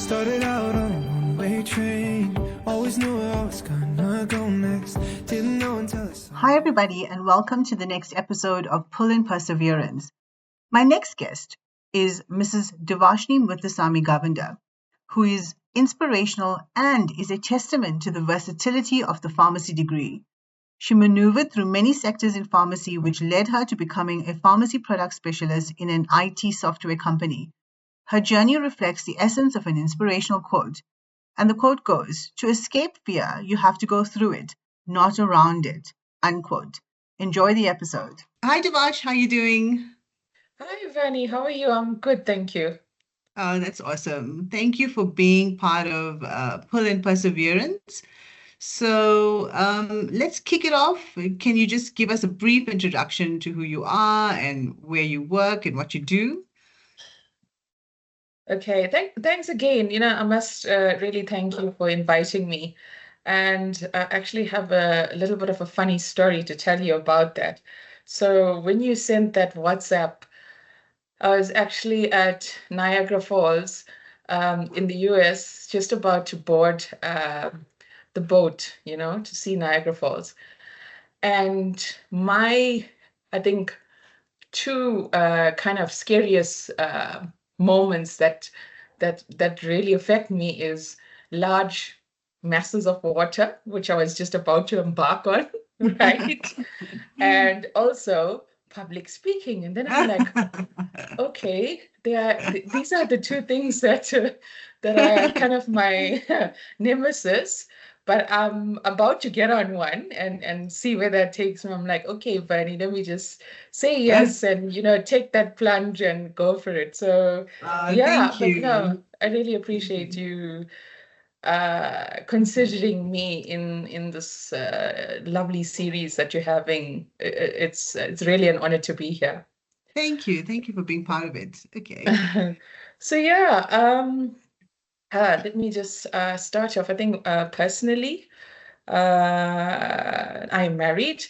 Started out on a one-way train. Always knew where I was gonna go next. Didn't know until I saw. Hi, everybody, and welcome to the next episode of Pull in Perseverance. My next guest is Mrs. Devashni Muthusamy-Govender, who is inspirational and is a testament to the versatility of the pharmacy degree. She maneuvered through many sectors in pharmacy, which led her to becoming a pharmacy product specialist in an IT software company. Her journey reflects the essence of an inspirational quote. And the quote goes, "To escape fear, you have to go through it, not around it," unquote. Enjoy the episode. Hi, Devash. How are you doing? Hi, Vanny. How are you? I'm good, thank you. Oh, that's awesome. Thank you for being part of Pull in Perseverance. So let's kick it off. Can you just give us a brief introduction to who you are and where you work and what you do? Okay, thanks again. I must really thank you for inviting me. And I actually have a little bit of a funny story to tell you about that. So when you sent that WhatsApp, I was actually at Niagara Falls in the US, just about to board the boat, to see Niagara Falls. And I think, two kind of scariest moments that really affect me is large masses of water, which I was just about to embark on, right? And also public speaking. And then I'm like, okay, these are the two things that are kind of my nemesis. But I'm about to get on one and see where that takes me. I'm like, okay, Bernie, let me just say yes and take that plunge and go for it. So yeah, Thank but you. no, I really appreciate you considering me in this lovely series that you're having. It's really an honor to be here. Thank you. Thank you for being part of it. Okay. So yeah, let me just start off. I think personally, I'm married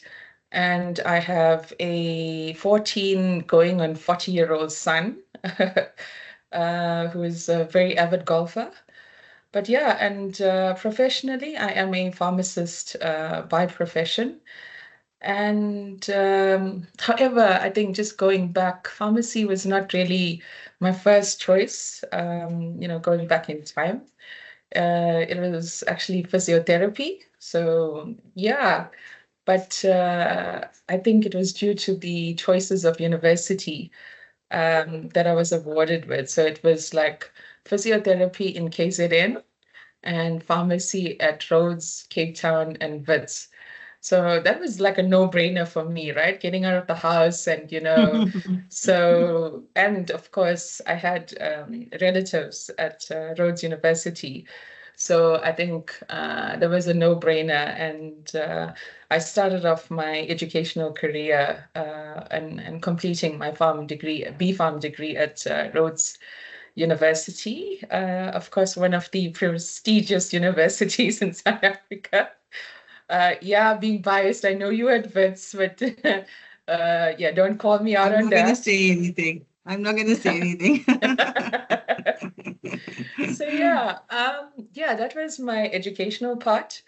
and I have a 14 going on 40-year-old son who is a very avid golfer. But yeah, and professionally, I am a pharmacist by profession. And however, I think just going back, pharmacy was not really my first choice, going back in time. It was actually physiotherapy. So yeah, but I think it was due to the choices of university that I was awarded with. So it was like physiotherapy in KZN and pharmacy at Rhodes, Cape Town, and Wits. So that was like a no-brainer for me, right? Getting out of the house and, and of course, I had relatives at Rhodes University. So I think there was a no-brainer. And I started off my educational career and completing my pharm degree, B.Pharm degree at Rhodes University, of course, one of the prestigious universities in South Africa. Yeah, being biased, I know you had Wits, but yeah, don't call me out on that. I'm not going to say anything. I'm not going to say anything. So yeah, that was my educational part.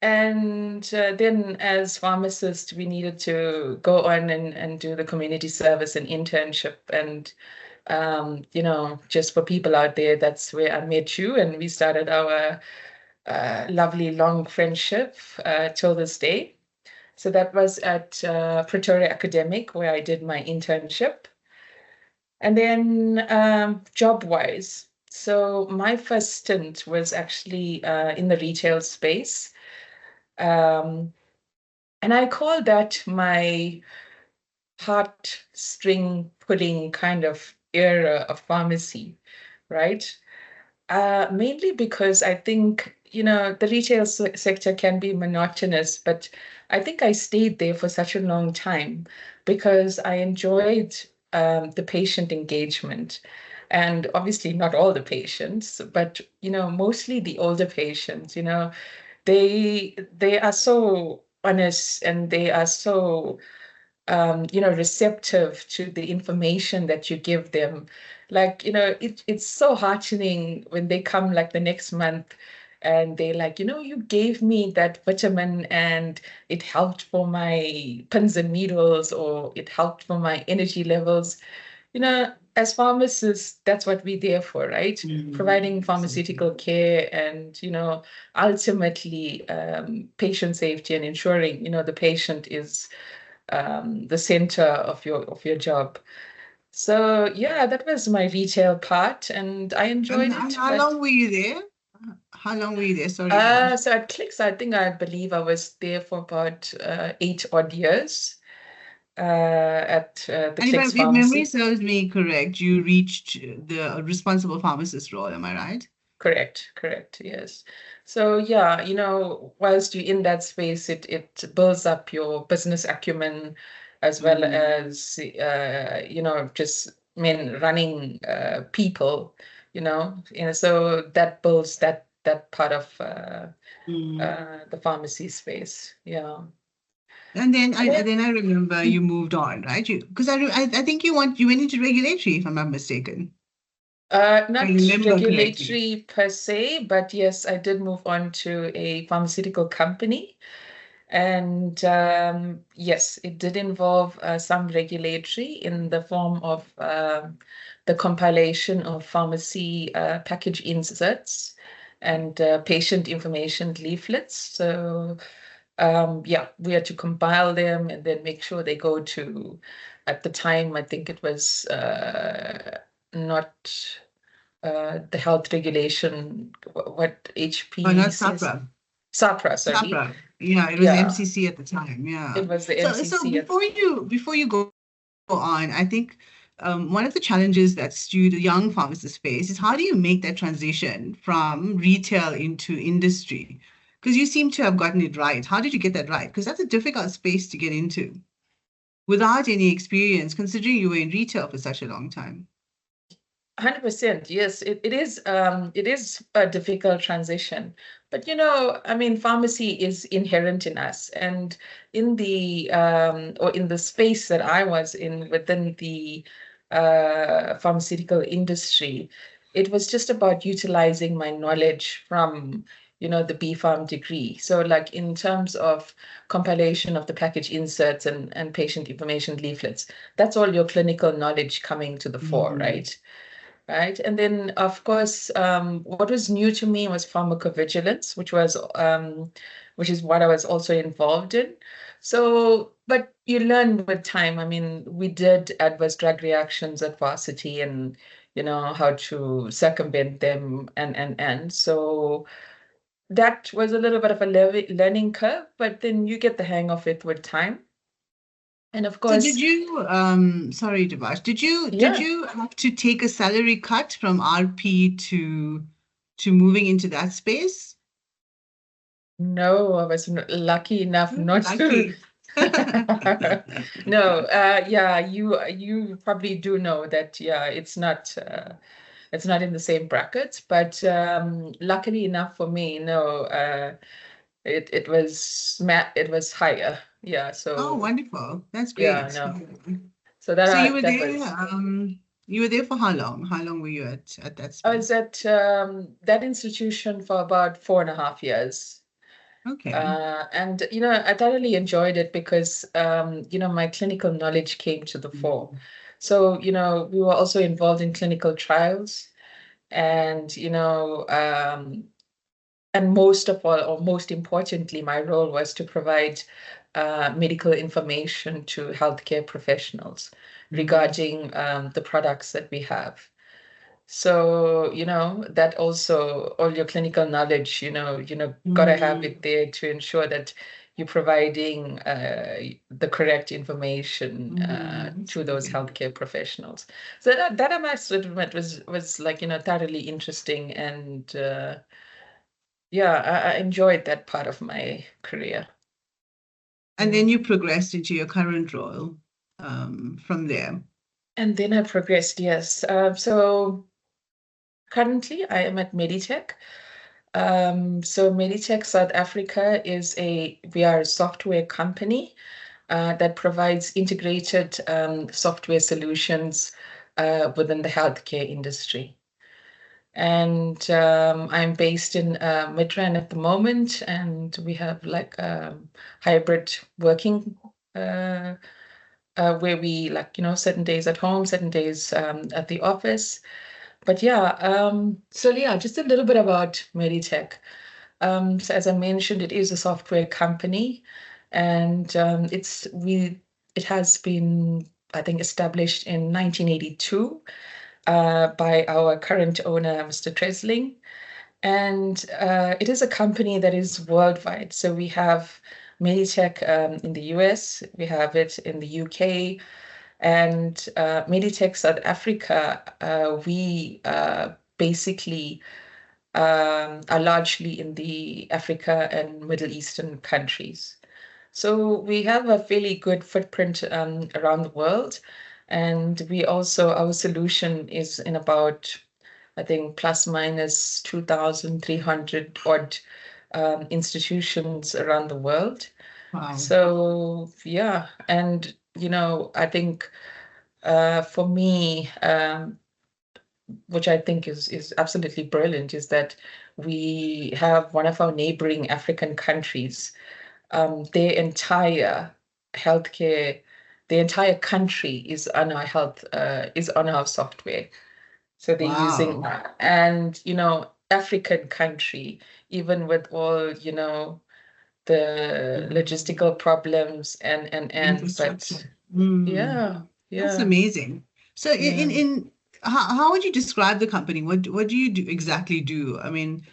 And then as pharmacists, we needed to go on and do the community service and internship. And, just for people out there, that's where I met you. And we started our lovely long friendship till this day. So that was at Pretoria Academic, where I did my internship. And then job-wise, so my first stint was actually in the retail space. And I call that my heartstring pulling kind of era of pharmacy, right? Mainly because I think, the retail sector can be monotonous, but I think I stayed there for such a long time because I enjoyed the patient engagement. And obviously not all the patients, but, mostly the older patients, they are so honest and they are so receptive to the information that you give them. Like, it's so heartening when they come like the next month and they're like, you gave me that vitamin and it helped for my pins and needles, or it helped for my energy levels. As pharmacists, that's what we're there for, right? Providing pharmaceutical care and, ultimately patient safety and ensuring, the patient is the center of your job. So yeah, that was my retail part, and I enjoyed And it. how But long were you there? How long were you there? Sorry, Devash. so at Clicks, I believe I was there for about 8 odd years at the And Clicks if memory pharmacy. serves me correct, you reached the responsible pharmacist role, am I right? Correct, yes. So yeah, whilst you're in that space, it builds up your business acumen as well as just running people, so that builds that part of Mm. the pharmacy space. Yeah. And then And then, I remember you moved on, right? Because I think you went into regulatory, if I'm not mistaken. If I not remember correctly. regulatory per se, but yes, I did move on to a pharmaceutical company. And yes, it did involve some regulatory in the form of the compilation of pharmacy package inserts and patient information leaflets. So yeah, we had to compile them and then make sure they go to, at the time, I think it was not the health regulation, what Oh, not HPCS, SAPRA. SAPRA, sorry. SAPRA. Yeah, it was Yeah, MCC at the time. Yeah. it was the So MCC. before you go on, I think one of the challenges that young pharmacists face is how do you make that transition from retail into industry? Because you seem to have gotten it right. How did you get that right? Because that's a difficult space to get into without any experience, considering you were in retail for such a long time. 100%. Yes, it is a difficult transition. But I mean, pharmacy is inherent in us. And in the or in the space that I was in within the pharmaceutical industry, it was just about utilizing my knowledge from, the B-Pharm degree. So like in terms of compilation of the package inserts and patient information leaflets, that's all your clinical knowledge coming to the fore, Mm. right? Right. And then, of course, what was new to me was pharmacovigilance, which is what I was also involved in. So, but you learn with time. I mean, we did adverse drug reactions at varsity and, how to circumvent them and. So that was a little bit of a learning curve, but then you get the hang of it with time. And of So did course, you, sorry, Devash, did yeah. you have to take a salary cut from RP to moving into that space? No, I was lucky enough not to. Lucky. No, yeah, you probably do know that. Yeah, it's not in the same brackets, but luckily enough for me, no, it was higher. Yeah, Oh, so wonderful. That's yeah, great. no, Yeah. so So that was. you were there for how long? How long were you at that I was space? at that institution for about 4.5 years. Okay. And I thoroughly enjoyed it because my clinical knowledge came to the fore. So we were also involved in clinical trials, and and most of all, or most importantly, my role was to provide medical information to healthcare professionals regarding the products that we have. So, that also all your clinical knowledge, gotta have Mm. it there to ensure that you're providing the correct information That's to those great. healthcare professionals. So that I must admit was like, thoroughly interesting, and yeah, I enjoyed that part of my career. And then Mm. you progressed into your current role from there. And then I progressed, yes. So currently I am at Meditech. So Meditech South Africa we are a software company. that provides integrated software solutions within the healthcare industry. And I'm based in Midrand at the moment, and we have like a hybrid working where we certain days at home, certain days at the office. But yeah, just a little bit about Meditech. So as I mentioned, it is a software company, and it has been, I think, established in 1982 by our current owner, Mr. Tresling. And it is a company that is worldwide. So we have Meditech in the US, we have it in the UK, and Meditech South Africa, we basically are largely in the Africa and Middle Eastern countries. So we have a fairly good footprint around the world. And our solution is in about, I think, plus minus 2,300 odd institutions around the world. Wow. So, yeah. And, I think for me, which I think is absolutely brilliant, is that we have one of our neighboring African countries, their entire healthcare, the entire country is on our software. So they're using, Wow. and African country, even with all the logistical problems but Infrastructure. yeah, That's yeah, amazing. So yeah. in how would you describe the company? What do you exactly do? I mean,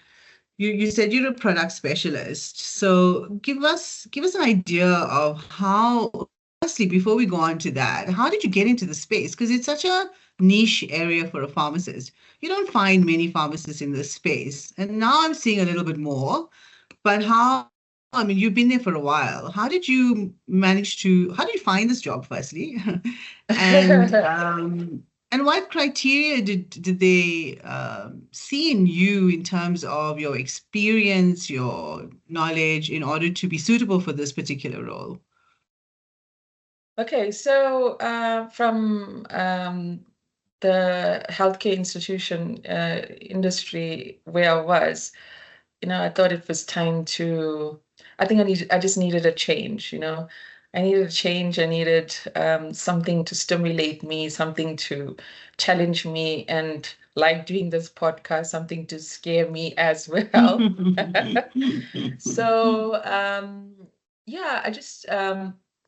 you said you're a product specialist. So give us an idea of how, firstly, before we go on to that, how did you get into the space? Because it's such a niche area for a pharmacist. You don't find many pharmacists in this space. And now I'm seeing a little bit more. But I mean, you've been there for a while. How did you find this job, firstly? And what criteria did they see in you in terms of your experience, your knowledge, in order to be suitable for this particular role? Okay, so from the healthcare institution industry where I was, I thought it was time to, I just needed a change, I needed a change. I needed something to stimulate me, something to challenge me, and like doing this podcast, something to scare me as well. So, yeah, I just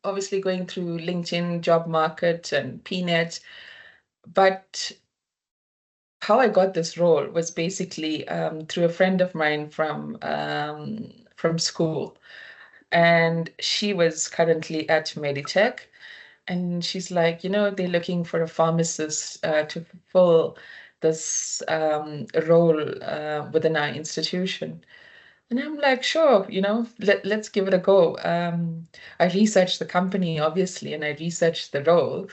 obviously going through LinkedIn job market and PNet, but how I got this role was basically through a friend of mine from school, and she was currently at Meditech, and she's like, they're looking for a pharmacist to fulfill this role within our institution. And I'm like, sure, let's give it a go. I researched the company, obviously, and I researched the role.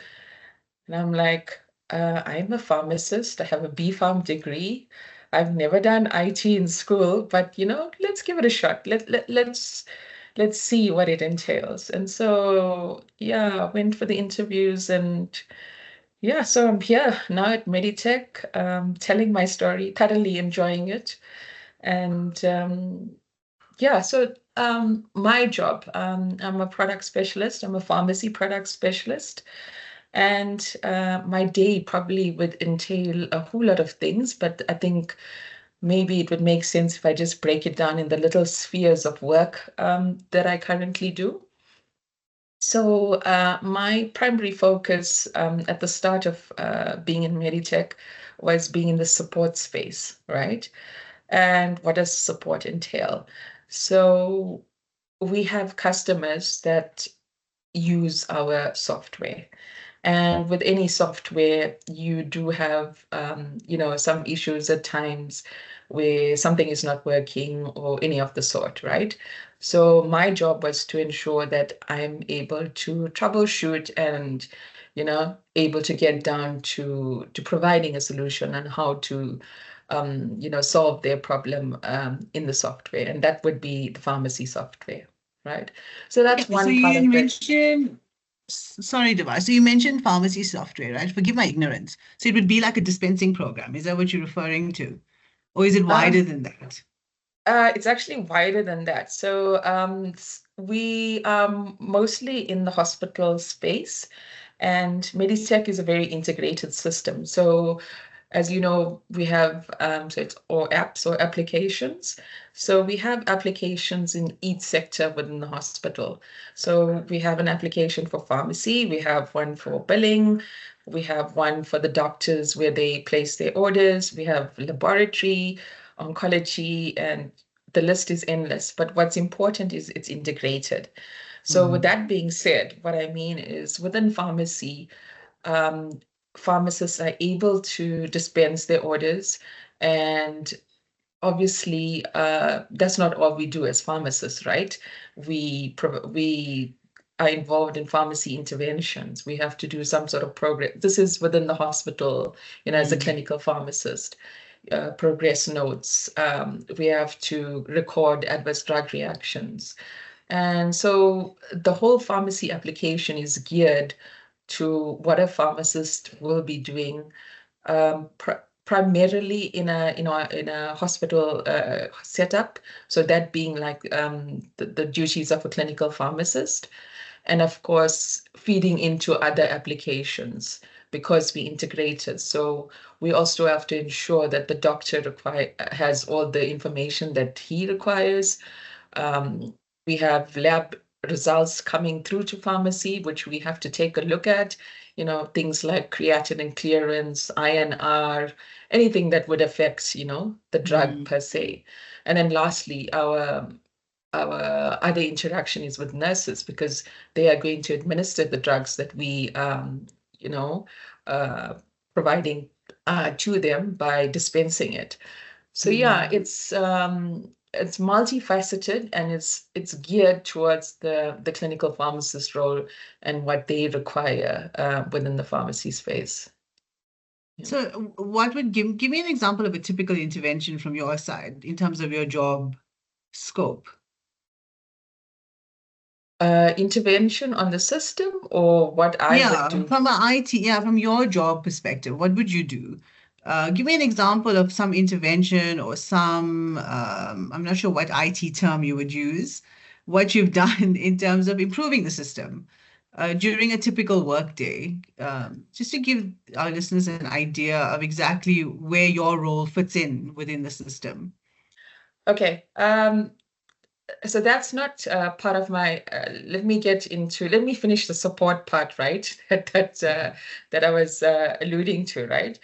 And I'm like, I'm a pharmacist. I have a B.Pharm degree. I've never done IT in school, but let's give it a shot. Let's see what it entails. And so, yeah, I went for the interviews, and yeah, so I'm here now at Meditech, telling my story, thoroughly enjoying it. And yeah, so my job, I'm a product specialist. I'm a pharmacy product specialist. And my day probably would entail a whole lot of things, but I think maybe it would make sense if I just break it down in the little spheres of work that I currently do. So my primary focus at the start of being in Meditech was being in the support space, right? And what does support entail? So we have customers that use our software. And with any software, you do have, some issues at times where something is not working or any of the sort, right? So my job was to ensure that I'm able to troubleshoot and, able to get down to providing a solution on how to, solve their problem in the software. And that would be the pharmacy software. right? So that's Okay, so one part you of it. mentioned, sorry, Device. So you mentioned pharmacy software, right? Forgive my ignorance. So it would be like a dispensing program. Is that what you're referring to? Or is it Um, wider than that? it's actually wider than that. So we are mostly in the hospital space, and Meditech is a very integrated system. So as you know, we have so it's all apps or applications. So we have applications in each sector within the hospital. So we have an application for pharmacy, we have one for billing, we have one for the doctors where they place their orders, we have laboratory, oncology, and the list is endless. But what's important is it's integrated. So with Mm, that being said, what I mean is within pharmacy, um, pharmacists are able to dispense their orders. And obviously, that's not all we do as pharmacists, right? We are involved in pharmacy interventions. We have to do some sort of progress. This is within the hospital, as a mm, clinical pharmacist. Progress notes. We have to record adverse drug reactions. And so the whole pharmacy application is geared to what a pharmacist will be doing, primarily in a hospital setup. So that being like the duties of a clinical pharmacist, and of course feeding into other applications because we integrated. So we also have to ensure that the doctor has all the information that he requires. um, we have lab results coming through to pharmacy, which we have to take a look at, things like creatinine clearance, INR, anything that would affect, the drug mm, per se. And then lastly, our other interaction is with nurses because they are going to administer the drugs that we, you know, uh, providing to them by dispensing it. So yeah, mm. it's multifaceted, and it's geared towards the clinical pharmacist role and what they require within the pharmacy space. Yeah. So what would give me an example of a typical intervention from your side in terms of your job scope? Intervention on the system or what I would Yeah, do. from a IT, yeah, from your job perspective, what would you do? Give me an example of some intervention or some, I'm not sure what IT term you would use, what you've done in terms of improving the system during a typical workday, just to give our listeners an idea of exactly where your role fits in within the system. Okay. So that's not part of my. Let me finish the support part, right? That I was alluding to, right?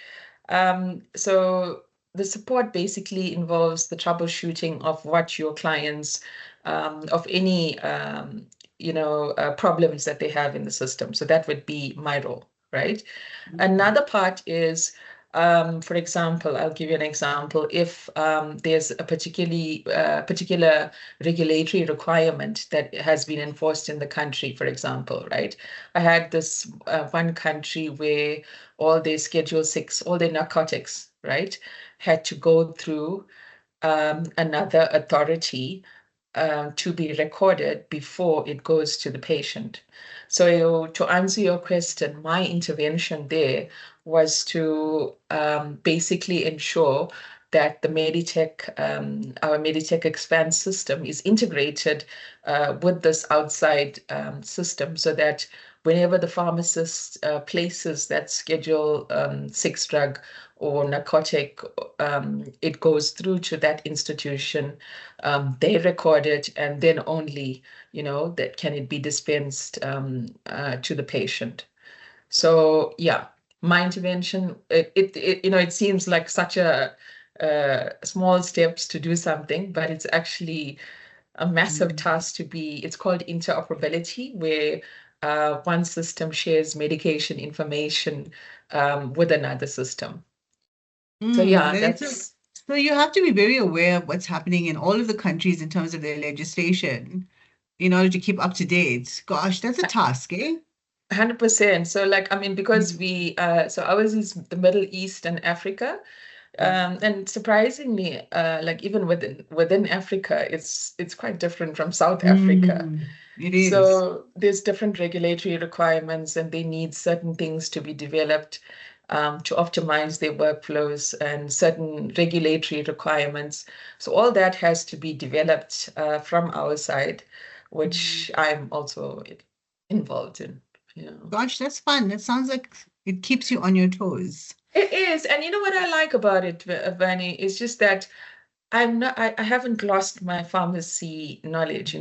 So the support basically involves the troubleshooting of what your clients, of any, problems that they have in the system. So that would be my role, right? Another part is, for example, I'll give you an example. If there's a particular regulatory requirement that has been enforced in the country, for example, right? I had this one country where all their narcotics, right, had to go through another authority to be recorded before it goes to the patient. So to answer your question, my intervention there was to basically ensure that our Meditech Expand system is integrated with this outside system so that whenever the pharmacist places that Schedule 6 drug or narcotic, it goes through to that institution. They record it, and then only, that can it be dispensed to the patient. So yeah, my intervention, it seems like such a small steps to do something, but it's actually a massive Mm. task it's called interoperability, where one system shares medication information with another system. So Mm, yeah, that is so you have to be very aware of what's happening in all of the countries in terms of their legislation in order to keep up to date. Gosh, that's a task, eh? 100%. So like, I mean, because Mm, so ours is the Middle East and Africa. And surprisingly, like even within Africa, it's quite different from South Africa. It is. So there's different regulatory requirements, and they need certain things to be developed to optimize their workflows and certain regulatory requirements. So all that has to be developed from our side, which I'm also involved in. Yeah. Gosh, that's fun. That sounds like it keeps you on your toes. It is, and you know what I like about it, Vani, is just that I haven't lost my pharmacy knowledge,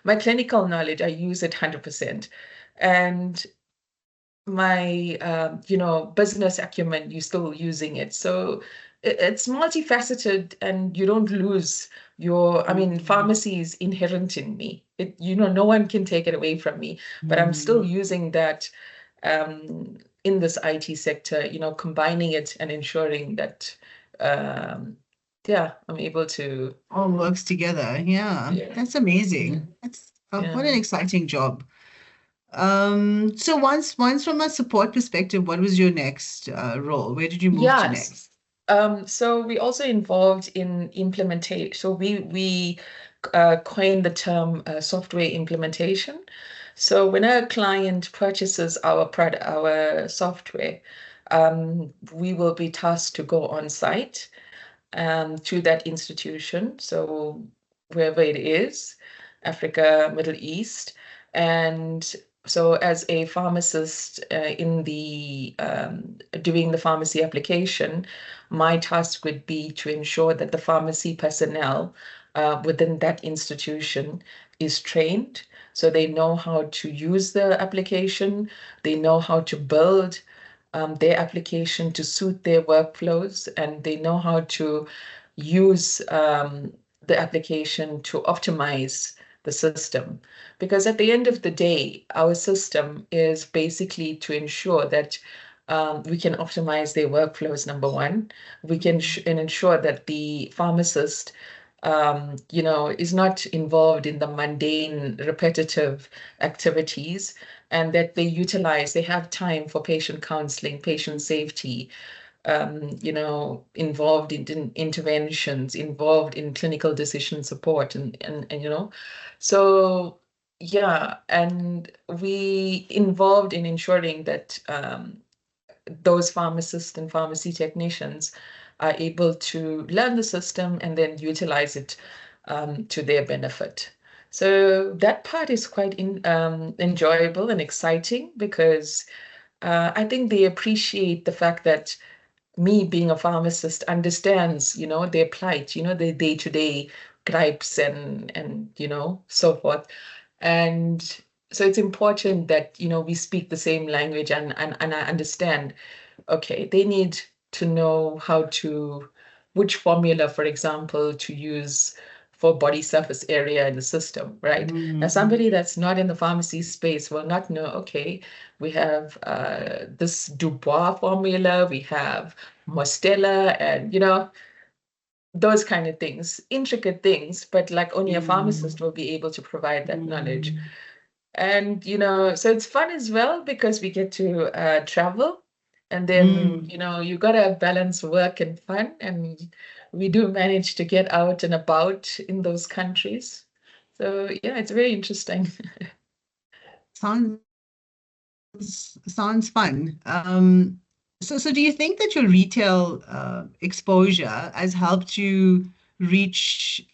my clinical knowledge, I use it 100%. And my, business acumen, you're still using it. So it's multifaceted and you don't lose I mean, pharmacy is inherent in me. No one can take it away from me, but I'm still using that in this IT sector, combining it and ensuring that, I'm able to. All works together. Yeah, that's amazing. That's what an exciting job. So once from a support perspective, what was your next role? Where did you move to next? So we also involved in implementation. So we coined the term software implementation. So when a client purchases our product, our software, we will be tasked to go on site to that institution. So wherever it is, Africa, Middle East, and so as a pharmacist in the doing the pharmacy application, my task would be to ensure that the pharmacy personnel within that institution is trained. So they know how to use the application, they know how to build their application to suit their workflows, and they know how to use the application to optimize the system. Because at the end of the day, our system is basically to ensure that we can optimize their workflows, number one. We can ensure that the pharmacist is not involved in the mundane, repetitive activities, and that they have time for patient counseling, patient safety, involved in interventions, involved in clinical decision support, and so yeah, and we involved in ensuring that those pharmacists and pharmacy technicians are able to learn the system and then utilize it to their benefit. So that part is quite enjoyable and exciting because I think they appreciate the fact that me being a pharmacist understands, their plight, their day-to-day gripes and so forth. And so it's important that, we speak the same language and I understand, okay, they need to know which formula, for example, to use for body surface area in the system, right? Now, somebody that's not in the pharmacy space will not know, okay, we have this Dubois formula, we have Mostella, and, those kind of things, intricate things, but like only a pharmacist will be able to provide that knowledge. And, so it's fun as well because we get to travel. And then, you got to balance work and fun. And we do manage to get out and about in those countries. So, yeah, it's very interesting. Sounds fun. So do you think that your retail exposure has helped you reach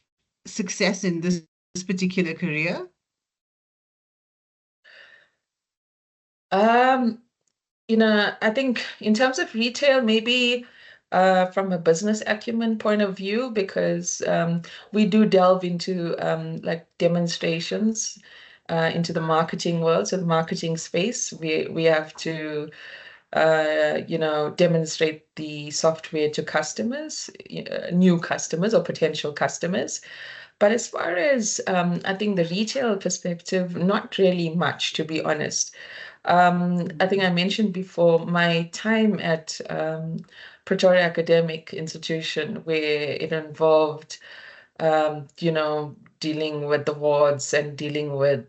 success in this particular career? I think in terms of retail, maybe from a business acumen point of view, because we do delve into like demonstrations into the marketing world, so the marketing space. We have to demonstrate the software to customers, new customers or potential customers. But as far as I think the retail perspective, not really much, to be honest. I think I mentioned before my time at Pretoria Academic Institution, where it involved, dealing with the wards and dealing with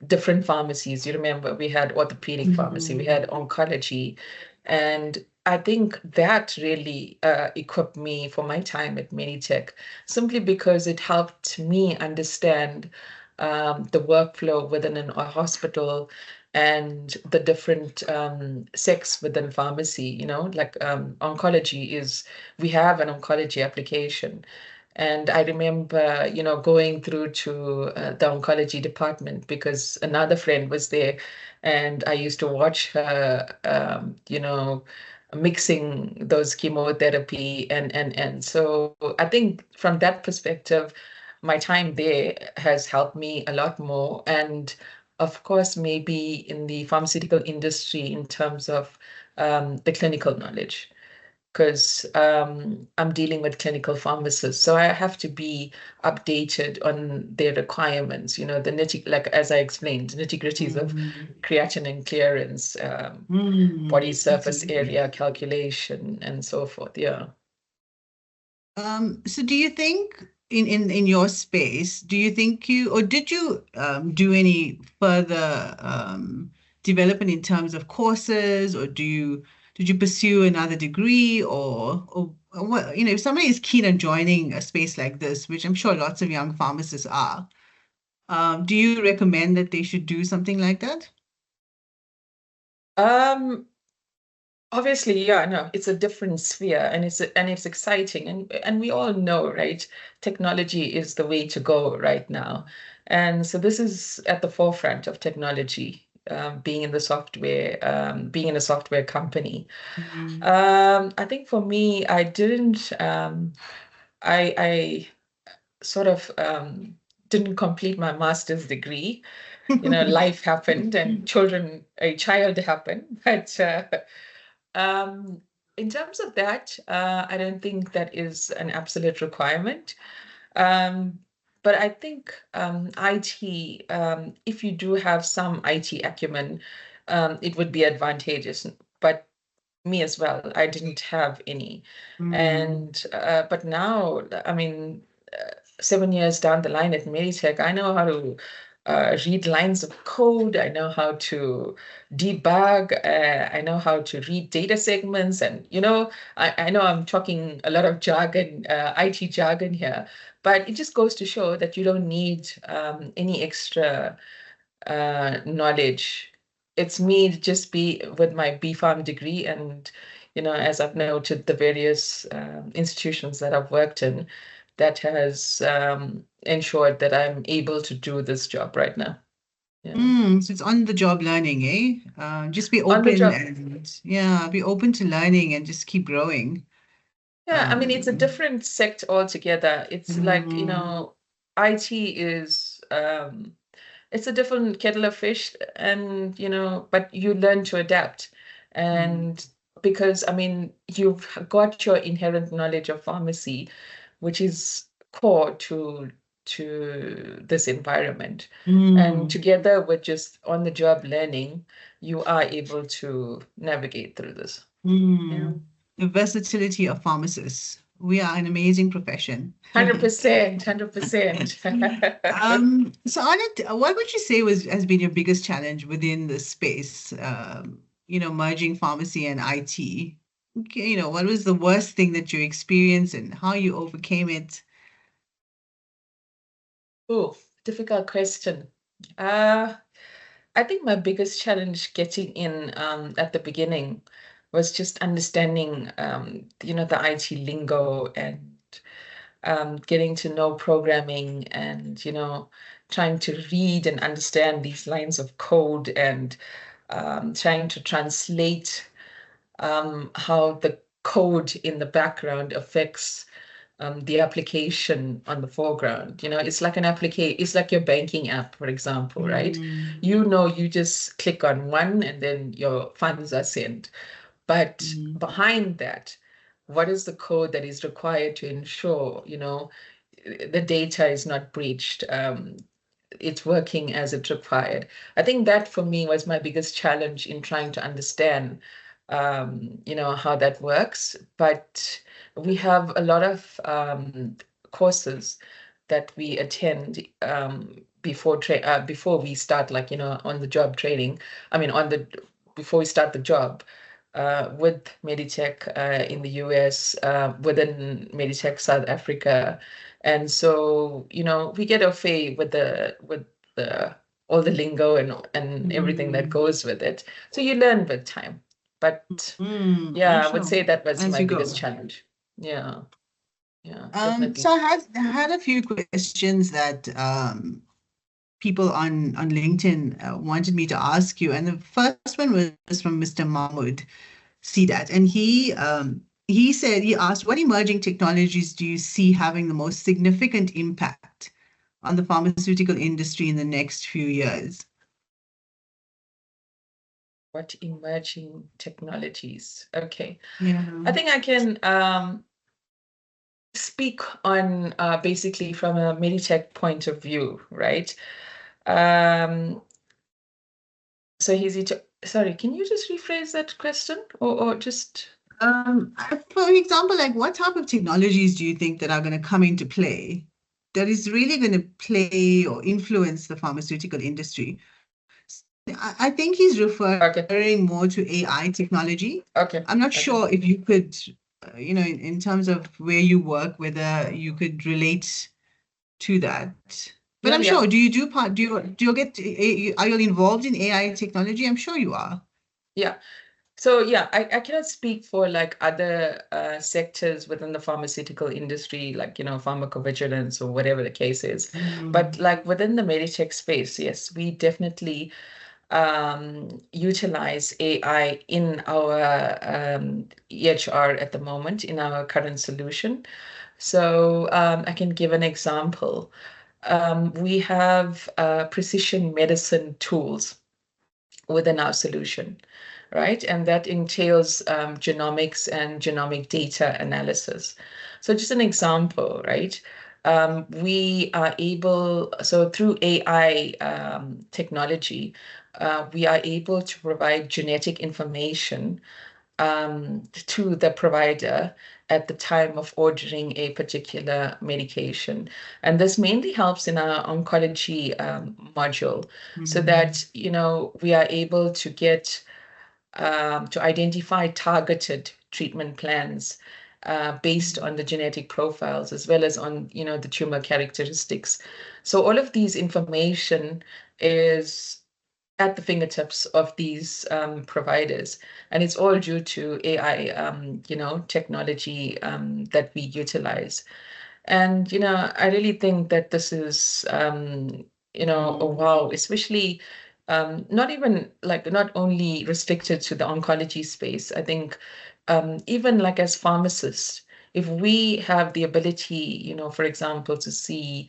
different pharmacies. You remember we had orthopedic pharmacy, we had oncology, and I think that really equipped me for my time at Meditech, simply because it helped me understand the workflow within a hospital and the different sects within pharmacy. Like oncology we have an oncology application. And I remember, going through to the oncology department because another friend was there, and I used to watch her, mixing those chemotherapy, and so I think from that perspective, my time there has helped me a lot more. And of course, maybe in the pharmaceutical industry in terms of the clinical knowledge, because I'm dealing with clinical pharmacists. So I have to be updated on their requirements, the like as I explained, nitty-gritties of Mm. creatinine clearance, body surface Absolutely. area calculation, and so forth. Yeah. So do you think in your space, do you think you or did you do any further development in terms of courses, or did you pursue another degree, or what, if somebody is keen on joining a space like this, which I'm sure lots of young pharmacists are, do you recommend that they should do something like that? Um, Obviously, yeah, no, it's a different sphere, and it's exciting, and we all know, right? Technology is the way to go right now, and so this is at the forefront of technology, being in a software company. Mm. I think for me, I didn't, I sort of didn't complete my master's degree. Life happened, and a child happened, but. Um, in terms of that, I don't think that is an absolute requirement. Um, but I think IT, if you do have some IT acumen, it would be advantageous. But me as well, I didn't have any. Mm. And but now, I mean, 7 years down the line at Meditech, I know how to read lines of code. I know how to debug. I know how to read data segments. And, I know I'm talking a lot of jargon, IT jargon here, but it just goes to show that you don't need any extra knowledge. It's me to just be with my BPharm degree, and as I've noted, the various institutions that I've worked in, that has ensured that I'm able to do this job right now. Yeah. So it's on the job learning, eh? Just be On the open job. and yeah, be open to learning and just keep growing. Yeah, I mean, it's a Um, different sector altogether. It's like, mm, IT is it's a different kettle of fish, and but you learn to adapt. mm, And because, I mean, you've got your inherent knowledge of pharmacy, which is core to this environment, and mm, together with just on the job learning, you are able to navigate through this. Yeah. mm. The versatility of pharmacists. We are an amazing profession. 100%, 100%. So Anand, what would you say has been your biggest challenge within the space? Merging pharmacy and IT. Okay, what was the worst thing that you experienced and how you overcame it? Oh, difficult question. Uh, I think my biggest challenge getting in at the beginning was just understanding, the IT lingo, and getting to know programming, and, trying to read and understand these lines of code, and trying to translate how the code in the background affects the application on the foreground. It's like it's like your banking app, for example, right? Mm, You just click on one, and then your funds are sent. But mm, behind that, what is the code that is required to ensure, the data is not breached? It's working as it's required. I think that for me was my biggest challenge in trying to understand, how that works. But we have a lot of courses that we attend before we start, like, on the job training. I mean, before we start the job. with Meditech in the US, within Meditech South Africa. And so, we get au fait with the all the lingo and everything that goes with it. So you learn with time. But I'm yeah, I would sure. say that was As my you biggest go. challenge. Yeah, So definitely. I had a few questions that people on LinkedIn wanted me to ask you, and the first one was from Mr. Mahmood Sidat, and he said he asked, "What emerging technologies do you see having the most significant impact on the pharmaceutical industry in the next few years?" What emerging technologies? Okay. Yeah. I think I can speak on basically from a Meditech point of view, right? Um, so sorry, can you just rephrase that question or just For example, like what type of technologies do you think that are going to come into play that is really going to play or influence the pharmaceutical industry? I think he's okay, referring more to AI technology. okay, I'm not okay. sure if you could, in terms of where you work, whether you could relate to that. But Yeah, I'm yeah. sure, do you do part, do you get, are you involved in AI technology? I'm sure you are. Yeah. So yeah, I cannot speak for like other sectors within the pharmaceutical industry, like pharmacovigilance or whatever the case is. But Mm. like within the Meditech space, yes, we definitely utilize AI in our EHR at the moment in our current solution. So I can give an example. We have precision medicine tools within our solution, right? And that entails genomics and genomic data analysis. So just an example, right? We are able, so through AI technology, we are able to provide genetic information to the provider at the time of ordering a particular medication. And this mainly helps in our oncology module so Mm. that, we are able to get to identify targeted treatment plans based on the genetic profiles as well as on, the tumor characteristics. So all of these information is at the fingertips of these providers. And it's all due to AI, technology that we utilize. And, I really think that this is, a wow, especially not only restricted to the oncology space. I think even like as pharmacists, if we have the ability, for example, to see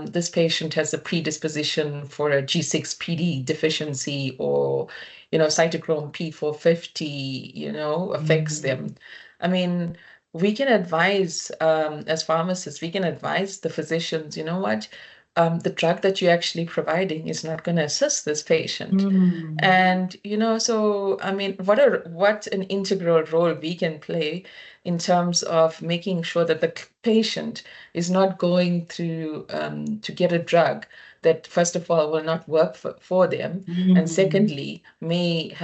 this patient has a predisposition for a G6PD deficiency or, cytochrome P450, affects them. I mean, we can advise, as pharmacists, we can advise the physicians, you know what, the drug that you're actually providing is not going to assist this patient. Mm. And, so I mean, what an integral role we can play in terms of making sure that the patient is not going through to get a drug that, first of all, will not work for them, and Mm. secondly, may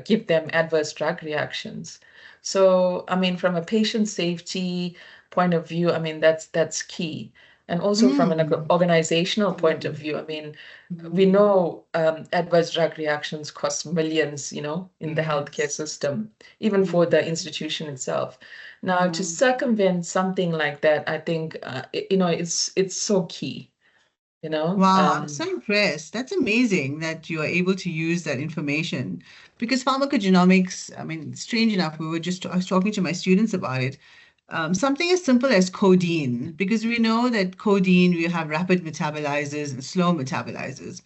give them adverse drug reactions. So, I mean, from a patient safety point of view, I mean, that's key. And also from an Mm. organizational point of view, I mean, we Mm. know adverse drug reactions cost millions, in the healthcare Yes. system, even for Mm. the institution itself. Now, to Mm. circumvent something like that, I think, it's so key, you know. Wow, I'm so impressed. That's amazing that you are able to use that information because pharmacogenomics, I mean, strange enough, I was talking to my students about it. Something as simple as codeine, because we know that codeine, we have rapid metabolizers and slow metabolizers.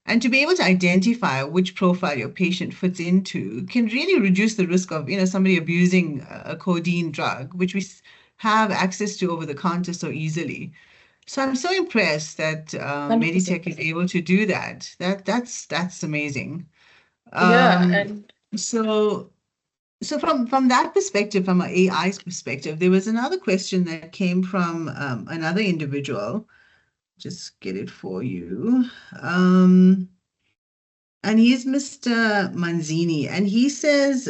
And to be able to identify which profile your patient fits into can really reduce the risk of, somebody abusing a codeine drug, which have access to over the counter so easily. So I'm so impressed that 100%. Meditech is able to do that. That's amazing. Yeah, Um, and so so from that perspective, from an AI's perspective, there was another question that came from another individual. Just get it for you. Um, And he's Mr. Manzini, and he says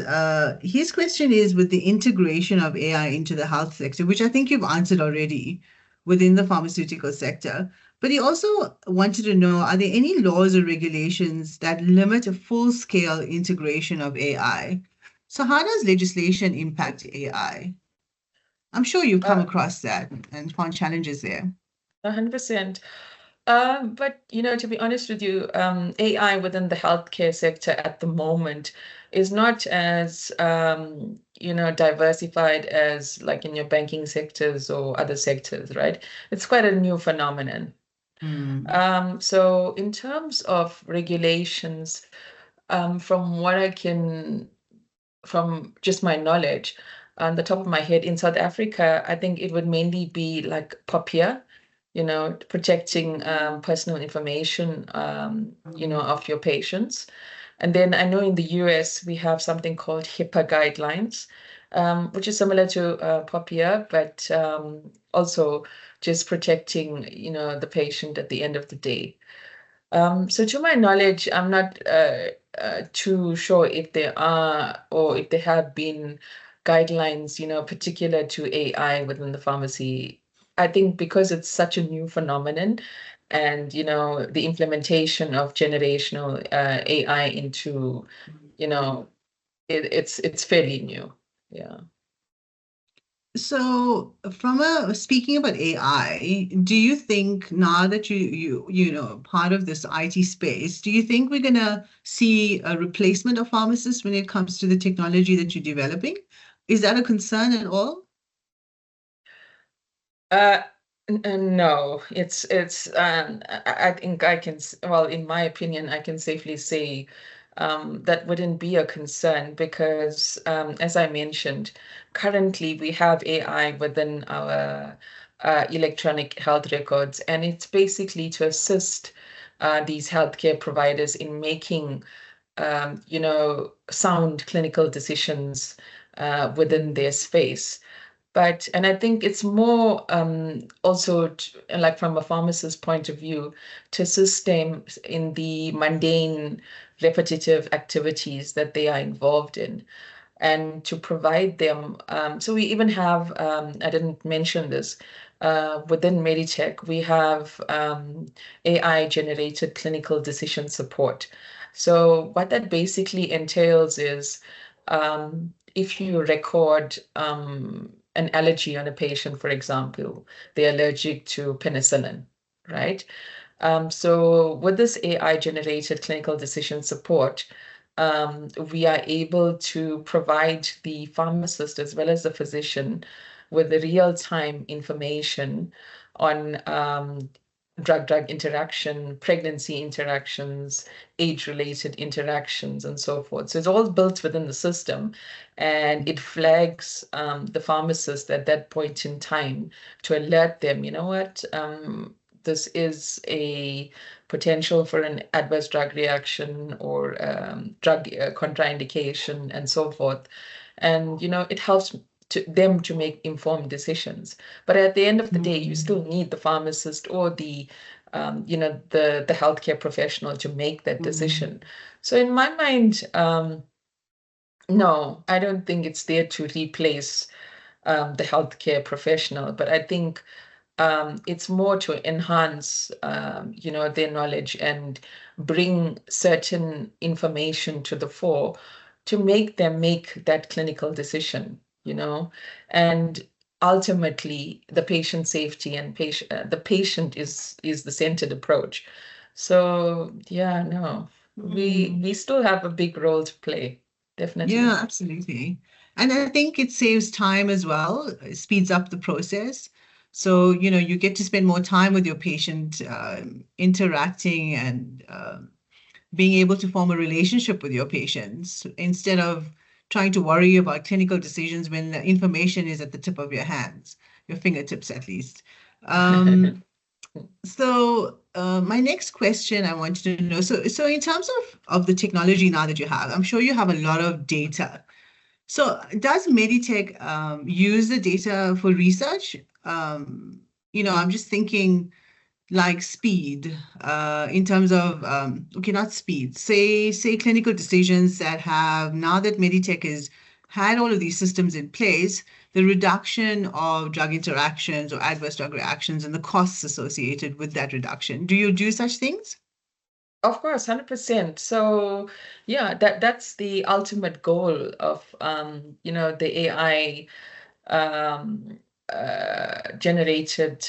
his question is with the integration of AI into the health sector, which I think you've answered already within the pharmaceutical sector. But he also wanted to know, are there any laws or regulations that limit a full-scale integration of AI? So how does legislation impact AI? I'm sure you've come Uh, across that and found challenges there. 100%. But to be honest with you, AI within the healthcare sector at the moment is not as diversified as like in your banking sectors or other sectors, right? It's quite a new phenomenon. Mm, So in terms of regulations, from what I can from just my knowledge on the top of my head in South Africa, I think it would mainly be like POPIA, protecting personal information, of your patients. And then I know in the US, we have something called HIPAA guidelines, which is similar to POPIA, but also just protecting, the patient at the end of the day. So to my knowledge, I'm not too sure if there are or if there have been guidelines, particular to AI within the pharmacy. I think because it's such a new phenomenon and, the implementation of generational AI into, you know, it's fairly new. Yeah. So, from a speaking about AI, do you think now that you know part of this IT space, do you think we're gonna see a replacement of pharmacists when it comes to the technology that you're developing? Is that a concern at all? Uh, no, I think well, in my opinion, I can safely say that wouldn't be a concern because, as I mentioned, currently we have AI within our electronic health records, and it's basically to assist these healthcare providers in making, sound clinical decisions within their space. And I think it's more also like from a pharmacist's point of view to assist them in the mundane, repetitive activities that they are involved in and to provide them. So we even have, I didn't mention this, within Meditech, we have AI generated clinical decision support. So what that basically entails is if you record an allergy on a patient, for example, they're allergic to penicillin, right? So with this AI generated clinical decision support, we are able to provide the pharmacist as well as the physician with the real-time information on drug-drug interaction, pregnancy interactions, age-related interactions, and so forth. So it's all built within the system, and it flags the pharmacist at that point in time to alert them, you know what, this is a potential for an adverse drug reaction or drug contraindication and so forth. And, it helps them to make informed decisions. But at the end of the day, you still need the pharmacist or the healthcare professional to make that decision. So in my mind, no, I don't think it's there to replace the healthcare professional, but I think it's more to enhance, their knowledge and bring certain information to the fore to make them make that clinical decision, and ultimately the patient safety and the patient is the centered approach. So yeah, no, Mm. we still have a big role to play, Yeah, definitely. absolutely. And I think it saves time as well, it speeds up the process. So, you get to spend more time with your patient, interacting and being able to form a relationship with your patients instead of trying to worry about clinical decisions when the information is at the tip of your hands, your fingertips at least. Um, so my next question I wanted to know, so in terms of the technology now that you have, I'm sure you have a lot of data. So does Meditech use the data for research? I'm just thinking like speed, in terms of okay, not speed, say clinical decisions that have, now that Meditech has had all of these systems in place, the reduction of drug interactions or adverse drug reactions and the costs associated with that reduction. Do you do such things? Of course, 100%. So yeah, that's the ultimate goal of the AI um, generated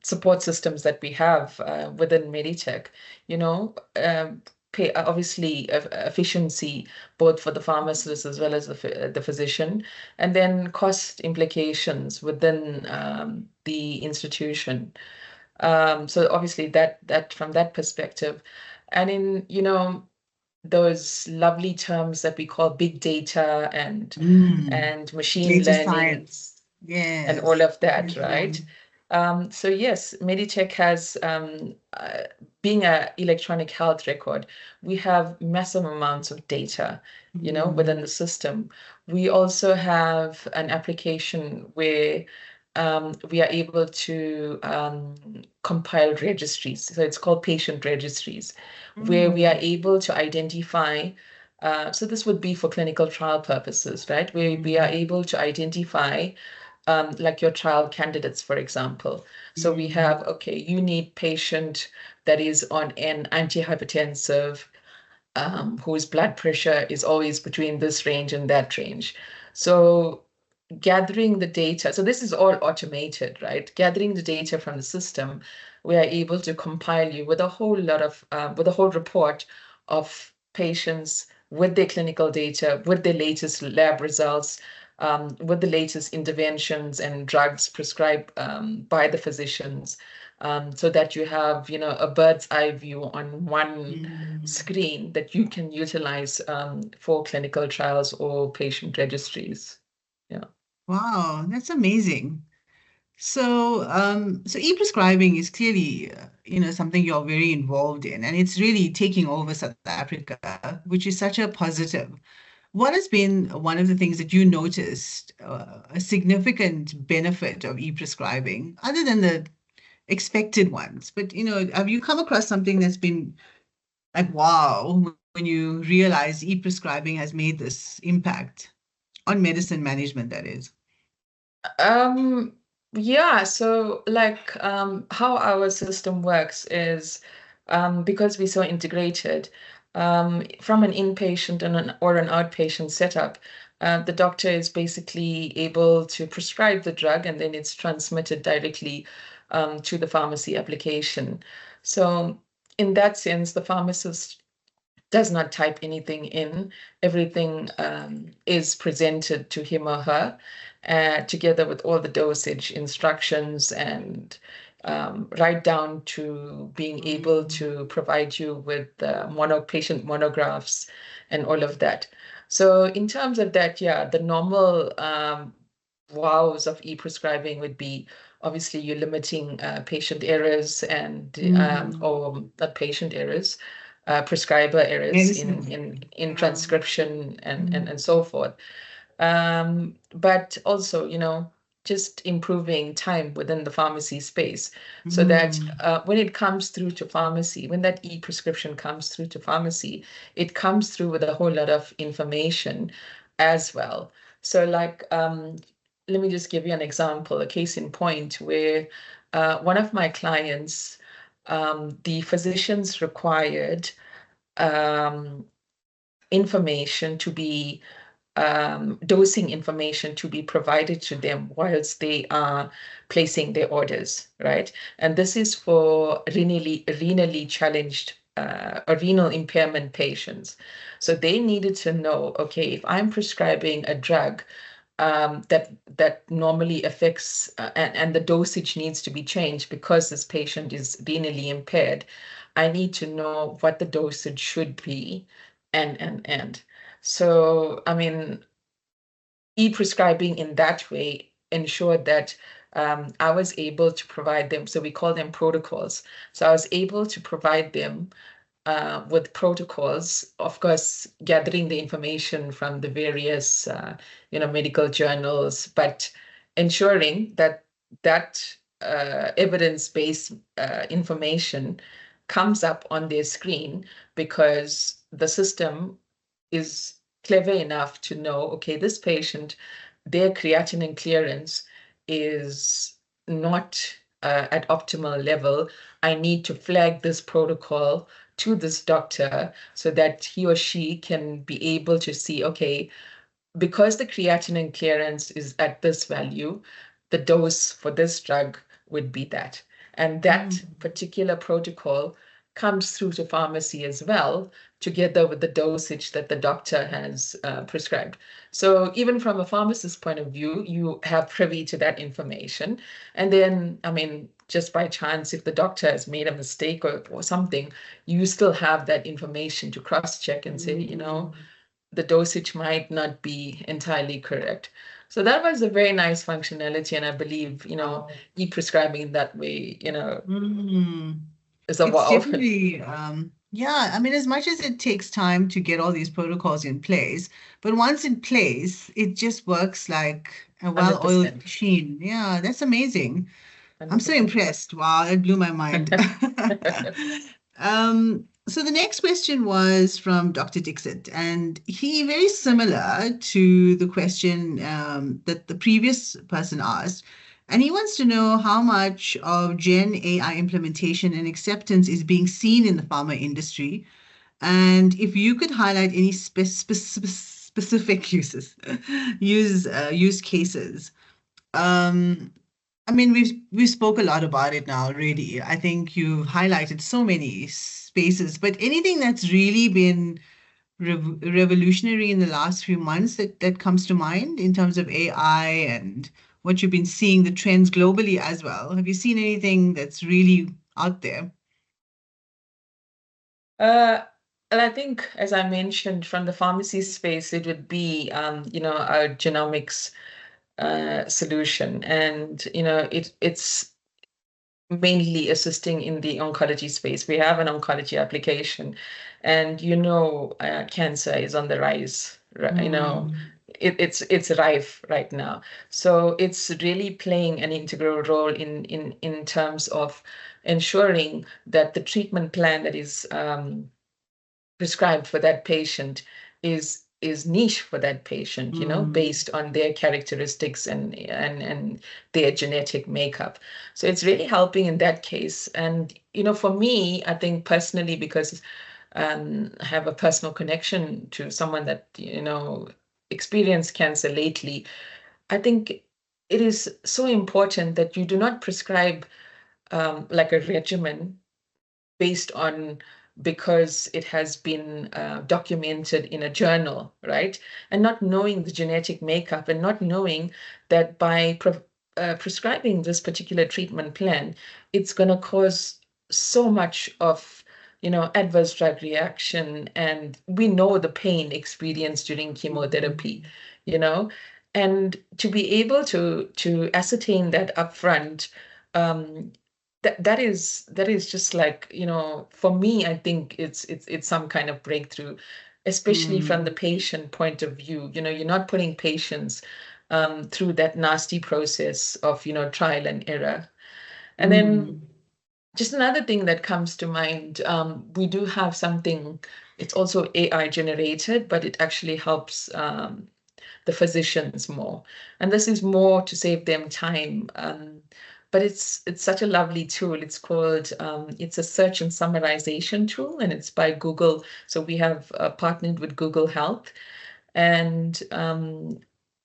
support systems that we have within Meditech, you know, obviously efficiency both for the pharmacist as well as the physician, and then cost implications within the institution. So obviously that from that perspective, and in those lovely terms that we call big data Mm, and machine data learning science. and all Yes. of that, Yeah. right? So yes, Meditech has, being a electronic health record, we have massive amounts of data, within Mm, the system. We also have an application where we are able to compile registries. So it's called patient registries, where we are mm, able to identify. So this would be for clinical trial purposes, right? Where we are mm, able to identify like your trial candidates, for example. So we mm, have, okay, you need patient that is on an antihypertensive, whose blood pressure is always between this range and that range. So gathering the data, so this is all automated, right? Gathering the data from the system, we are able to compile you with a whole lot of, with a whole report of patients with their clinical data, with their latest lab results, with the latest interventions and drugs prescribed by the physicians, so that you have, a bird's eye view on one mm. screen that you can utilize for clinical trials or patient registries. Yeah. Wow, that's amazing. So e-prescribing is clearly, something you're very involved in, and it's really taking over South Africa, which is such a positive. What has been one of the things that you noticed, a significant benefit of e-prescribing, other than the expected ones? But, have you come across something that's been like, wow, when you realize e-prescribing has made this impact on medicine management, that is? Um, yeah, so like how our system works is because we're so integrated, from an inpatient and or an outpatient setup, the doctor is basically able to prescribe the drug and then it's transmitted directly to the pharmacy application. So in that sense, the pharmacist does not type anything in. Everything is presented to him or her, together with all the dosage instructions and right down to being able Mm, to provide you with patient monographs and all of that. So in terms of that, yeah, the normal wows of e-prescribing would be obviously you're limiting patient errors and mm, or not patient errors, prescriber errors in medicine. Um, transcription and mm, and so forth. But also, just improving time within the pharmacy space so that mm, when it comes through to pharmacy, when that e-prescription comes through to pharmacy, it comes through with a whole lot of information as well. So like, let me just give you an example, a case in point where one of my clients, the physicians required um, information to be dosing information to be provided to them whilst they are placing their orders, right? And this is for renally challenged or renal impairment patients. So they needed to know, okay, if I'm prescribing a drug that normally affects and the dosage needs to be changed because this patient is renally impaired, I need to know what the dosage should be and. So, I mean, e-prescribing in that way ensured that I was able to provide them, so we call them protocols. So I was able to provide them with protocols, of course, gathering the information from the various, medical journals, but ensuring that evidence-based information comes up on their screen because the system is clever enough to know, okay, this patient, their creatinine clearance is not at optimal level. I need to flag this protocol to this doctor so that he or she can be able to see, okay, because the creatinine clearance is at this value, the dose for this drug would be that. And that particular protocol comes through to pharmacy as well, together with the dosage that the doctor has prescribed. So even from a pharmacist's point of view, you have privy to that information. And then, I mean, just by chance, if the doctor has made a mistake or something, you still have that information to cross-check and say, you know, the dosage might not be entirely correct. So that was a very nice functionality, and I believe, you know, e-prescribing that way, you know, is a It's wow. definitely, yeah, I mean, as much as it takes time to get all these protocols in place, but once in place, it just works like a well-oiled 100%. machine. Yeah, that's amazing. I'm so 100%. impressed. Wow, it blew my mind. So the next question was from Dr. Dixit, and he very similar to the question that the previous person asked. And he wants to know how much of Gen AI implementation and acceptance is being seen in the pharma industry, and if you could highlight any specific use cases. I mean, we spoke a lot about it now already. I think you've highlighted so many spaces, but anything that's really been revolutionary in the last few months that comes to mind in terms of AI and what you've been seeing, the trends globally as well. Have you seen anything that's really out there? And I think, as I mentioned, from the pharmacy space, it would be, you know, a genomics solution, and you know, it's mainly assisting in the oncology space. We have an oncology application, and you know, cancer is on the rise. You know, it's rife right now. So it's really playing an integral role in terms of ensuring that the treatment plan that is prescribed for that patient is niche for that patient, you know, based on their characteristics and their genetic makeup. So it's really helping in that case. And you know, for me, I think personally, because I have a personal connection to someone that, you know, experienced cancer lately, I think it is so important that you do not prescribe like a regimen based on because it has been documented in a journal, right? And not knowing the genetic makeup and not knowing that by prescribing this particular treatment plan, it's going to cause so much of, you know, adverse drug reaction. And we know the pain experienced during chemotherapy, you know, and to be able to ascertain that upfront, that is just like, you know, for me, I think it's some kind of breakthrough, especially from the patient point of view. You know, you're not putting patients through that nasty process of, you know, trial and error. And then just another thing that comes to mind, we do have something, it's also AI generated, but it actually helps the physicians more. And this is more to save them time. But it's such a lovely tool. It's called, it's a search and summarization tool, and it's by Google. So we have partnered with Google Health. And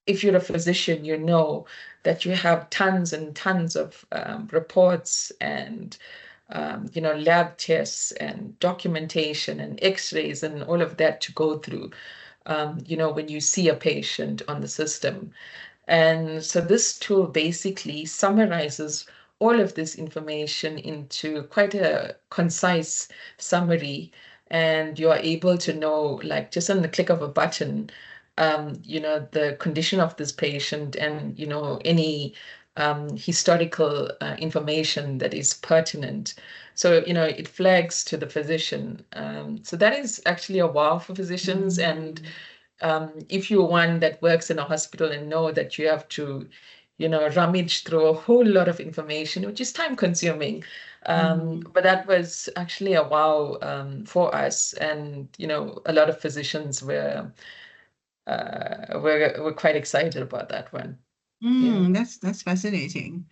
if you're a physician, you know that you have tons and tons of reports and you know, lab tests and documentation and x-rays and all of that to go through, you know, when you see a patient on the system. And so this tool basically summarizes all of this information into quite a concise summary. And you're able to know, like, just on the click of a button, you know, the condition of this patient and, you know, any historical information that is pertinent. So, you know, it flags to the physician. So that is actually a wow for physicians. And if you're one that works in a hospital and know that you have to, rummage through a whole lot of information, which is time consuming. But that was actually a wow for us, and a lot of physicians were quite excited about that one. Yeah. That's fascinating.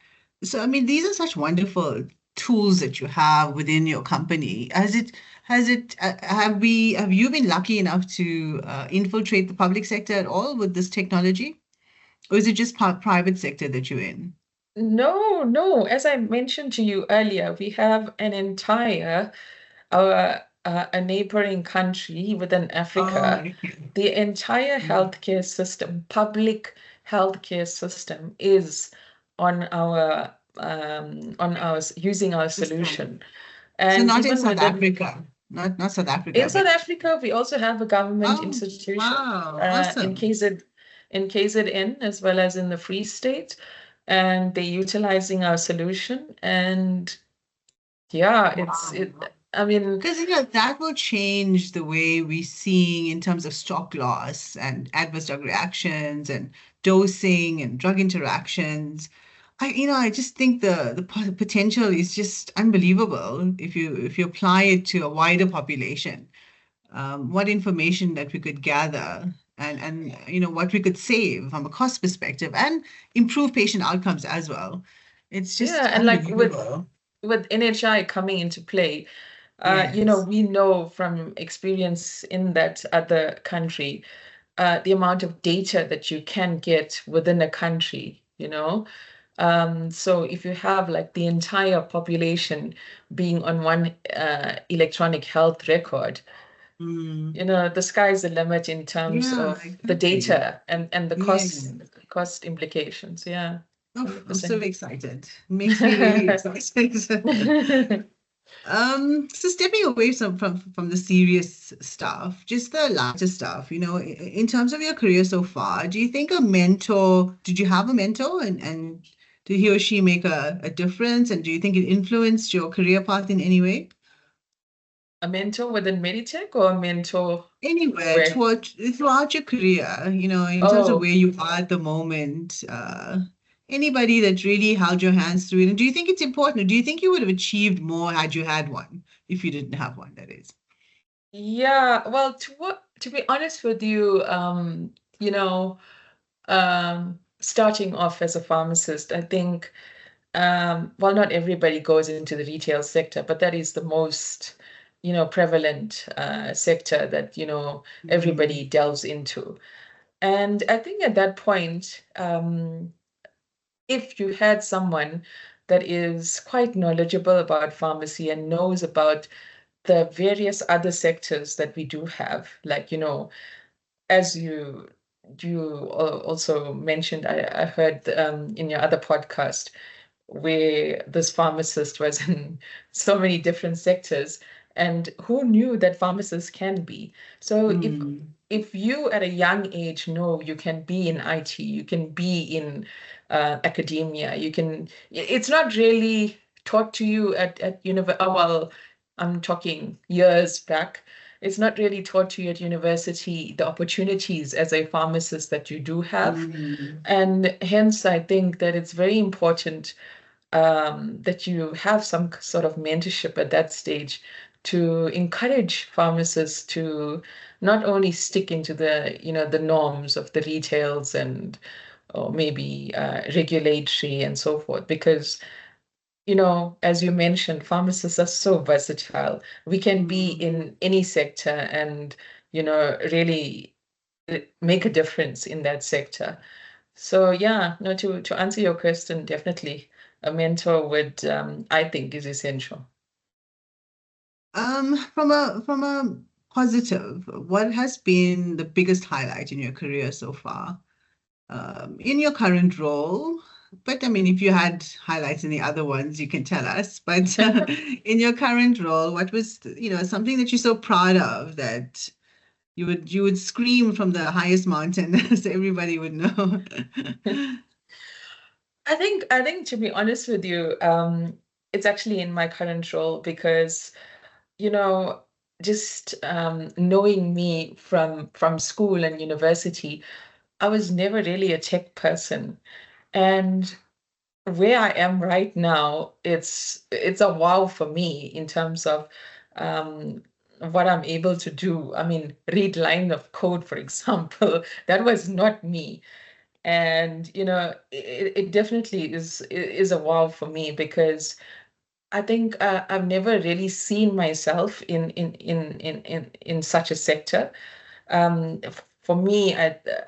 So, I mean, these are such wonderful tools that you have within your company. Have you been lucky enough to infiltrate the public sector at all with this technology? Or is it just private sector that you're in? No, no. As I mentioned to you earlier, we have a neighboring country within Oh, Africa. okay. The entire healthcare system, public healthcare system, is using our System. solution. So And not in even South within Africa, not South in Africa, South but Africa, we also have a government oh, institution wow, in awesome. KZN as well as in the Free State, and they're utilizing our solution. And yeah, it's Wow. it. I mean, Because that will change the way we're seeing in terms of stock loss and adverse drug reactions and dosing and drug interactions. I just think the potential is just unbelievable if you apply it to a wider population. What information that we could gather and what we could save from a cost perspective and improve patient outcomes as well. It's just yeah, and like unbelievable. with NHI coming into play, Yes. we know from experience in that other country, the amount of data that you can get within a country, So if you have like the entire population being on one electronic health record, Mm. the sky's the limit in terms Yeah, of the exactly. data and the Yeah. cost implications. Yeah, Oh, I'm so 100%. excited. Makes me really excited. So stepping away from the serious stuff, just the lighter stuff, in terms of your career so far, do you think did you have a mentor and did he or she make a difference? And do you think it influenced your career path in any way? A mentor within Meditech or a mentor Anywhere where? throughout your career, in terms of Oh, where you are at the moment, anybody that really held your hands through it, and do you think it's important, or do you think you would have achieved more had you had one, if you didn't have one, that is? yeah. Well, to be honest with you, starting off as a pharmacist, I think, well, not everybody goes into the retail sector, but that is the most, prevalent sector that, everybody Mm, delves into. And I think at that point, if you had someone that is quite knowledgeable about pharmacy and knows about the various other sectors that we do have, like, as you also mentioned, I heard in your other podcast where this pharmacist was in so many different sectors, and who knew that pharmacists can be. So mm, if you at a young age know you can be in IT, you can be in academia, it's not really taught to you at university. Oh, well, I'm talking years back. It's not really taught to you at university, the opportunities as a pharmacist that you do have. mm, And hence, I think that it's very important that you have some sort of mentorship at that stage to encourage pharmacists to not only stick into the norms of the retails and or maybe regulatory and so forth, because as you mentioned, pharmacists are so versatile. We can be mm. in any sector and really make a difference in that sector. So yeah, no, to answer your question, definitely a mentor would I think is essential. From a positive, what has been the biggest highlight in your career so far? In your current role, but I mean, if you had highlights in the other ones, you can tell us. But in your current role, what was, something that you're so proud of that you would scream from the highest mountain so everybody would know? I think to be honest with you, it's actually in my current role because you know just knowing me from school and university, I was never really a tech person. And where I am right now, it's a wow for me in terms of um, what I'm able to do. I mean, read line of code, for example, that was not me. And it definitely is a wow for me because I think I've never really seen myself in such a sector. For me,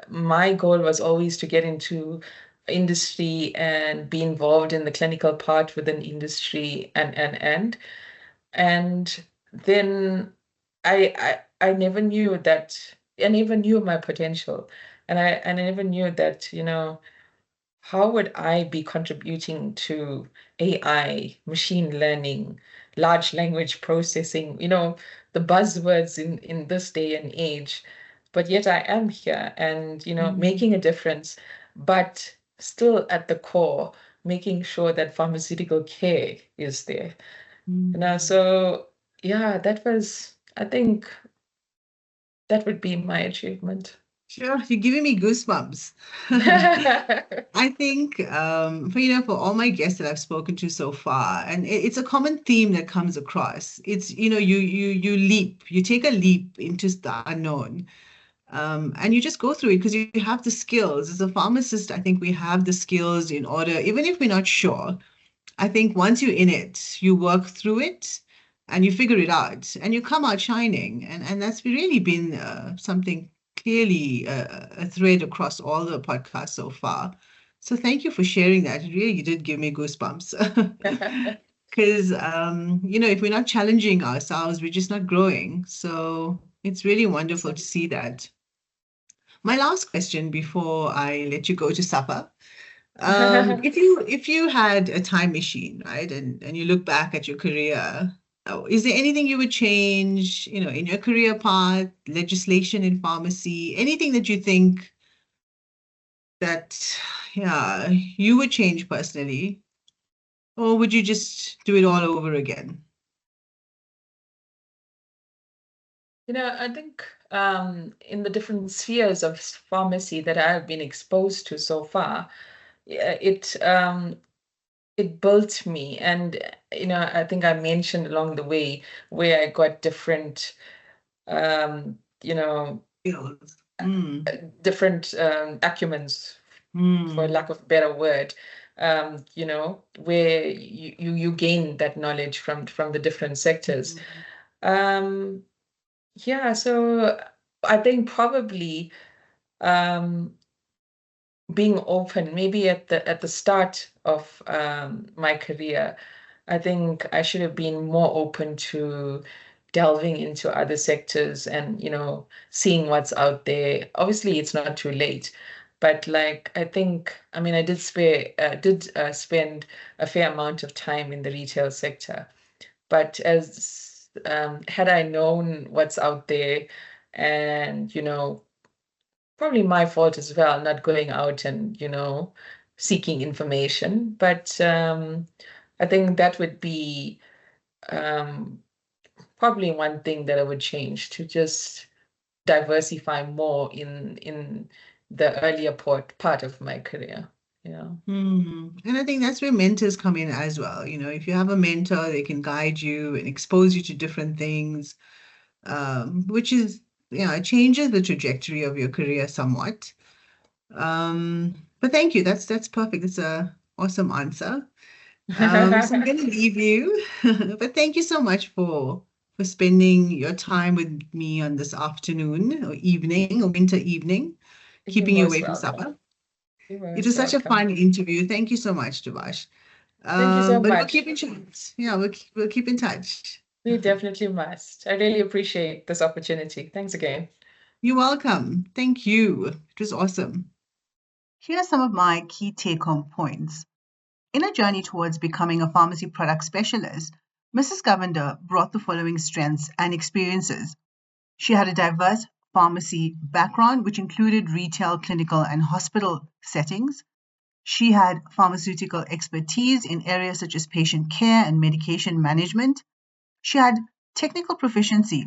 my goal was always to get into industry and be involved in the clinical part within industry and then I never knew that I never knew my potential, and I never knew that how would I be contributing to AI, machine learning, large language processing, the buzzwords in this day and age? But yet I am here and, making a difference, but still at the core, making sure that pharmaceutical care is there. So yeah, I think that would be my achievement. Sure, you're giving me goosebumps. I think for all my guests that I've spoken to so far, and it's a common theme that comes across. It's you take a leap into the unknown, and you just go through it because you have the skills. As a pharmacist, I think we have the skills in order, even if we're not sure. I think once you're in it, you work through it and you figure it out and you come out shining. And that's really been something clearly a thread across all the podcasts so far. So thank you for sharing that. It really did give me goosebumps. Because, if we're not challenging ourselves, we're just not growing. So it's really wonderful to see that. My last question before I let you go to supper. If you had a time machine, right, and you look back at your career, is there anything you would change, in your career path, legislation in pharmacy, anything that you think that, yeah, you would change personally, or would you just do it all over again? I think in the different spheres of pharmacy that I've been exposed to so far, yeah, it built me, and I think I mentioned along the way where I got different, you know, Skills. Mm, different acumens, for mm, lack of a better word. Where you gain that knowledge from the different sectors. mm, Um, yeah, so I think probably um, being open, maybe at the start of my career, I think I should have been more open to delving into other sectors and seeing what's out there. Obviously, it's not too late, but like I mean, I did spend a fair amount of time in the retail sector, but as had I known what's out there, and probably my fault as well, not going out and seeking information. But I think that would be um, probably one thing that I would change, to just diversify more in the earlier part of my career. Yeah. And I think that's where mentors come in as well. If you have a mentor, they can guide you and expose you to different things, which is, it changes the trajectory of your career somewhat. But thank you. That's perfect. It's a awesome answer. So I'm going to leave you, but thank you so much for spending your time with me on this afternoon or evening or winter evening, You're keeping you most away from welcome. supper. You're It most was such a welcome. fun interview. Thank you so much, Devash. Thank you so But we'll keep much. in touch. Yeah, we'll keep in touch. We definitely must. I really appreciate this opportunity. Thanks again. You're welcome. Thank you. It was awesome. Here are some of my key take home points. In a journey towards becoming a pharmacy product specialist, Mrs. Govender brought the following strengths and experiences. She had a diverse pharmacy background, which included retail, clinical, and hospital settings. She had pharmaceutical expertise in areas such as patient care and medication management. She had technical proficiency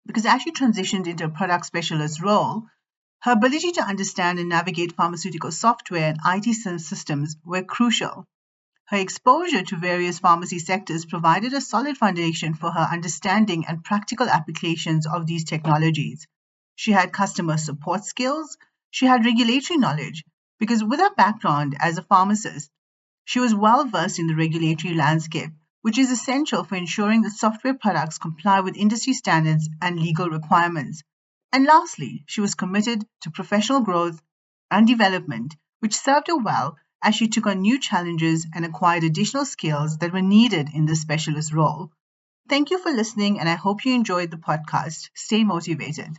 because as she transitioned into a product specialist role, Her ability to understand and navigate pharmaceutical software and IT systems were crucial. Her exposure to various pharmacy sectors provided a solid foundation for her understanding and practical applications of these technologies. She had customer support skills. She had regulatory knowledge, because with her background as a pharmacist, she was well versed in the regulatory landscape, which is essential for ensuring that software products comply with industry standards and legal requirements. And lastly, she was committed to professional growth and development, which served her well as she took on new challenges and acquired additional skills that were needed in this specialist role. Thank you for listening, and I hope you enjoyed the podcast. Stay motivated.